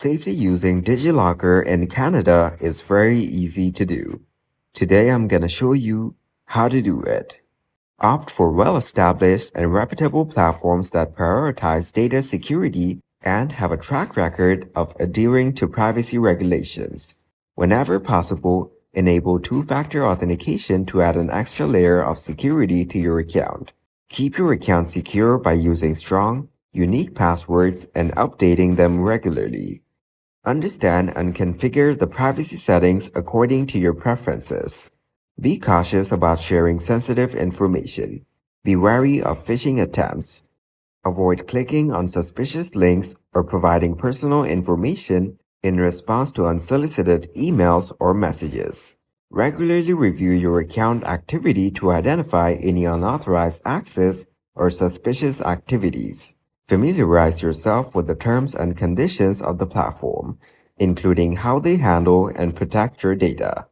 Safely using Digilocker in Canada is very easy to do. Today I'm gonna show you how to do it. Opt for well-established and reputable platforms that prioritize data security and have a track record of adhering to privacy regulations. Whenever possible, enable two-factor authentication to add an extra layer of security to your account. Keep your account secure by using strong, unique passwords and updating them regularly. Understand and configure the privacy settings according to your preferences. Be cautious about sharing sensitive information. Be wary of phishing attempts. Avoid clicking on suspicious links or providing personal information in response to unsolicited emails or messages. Regularly review your account activity to identify any unauthorized access or suspicious activities. Familiarize yourself with the terms and conditions of the platform, including how they handle and protect your data.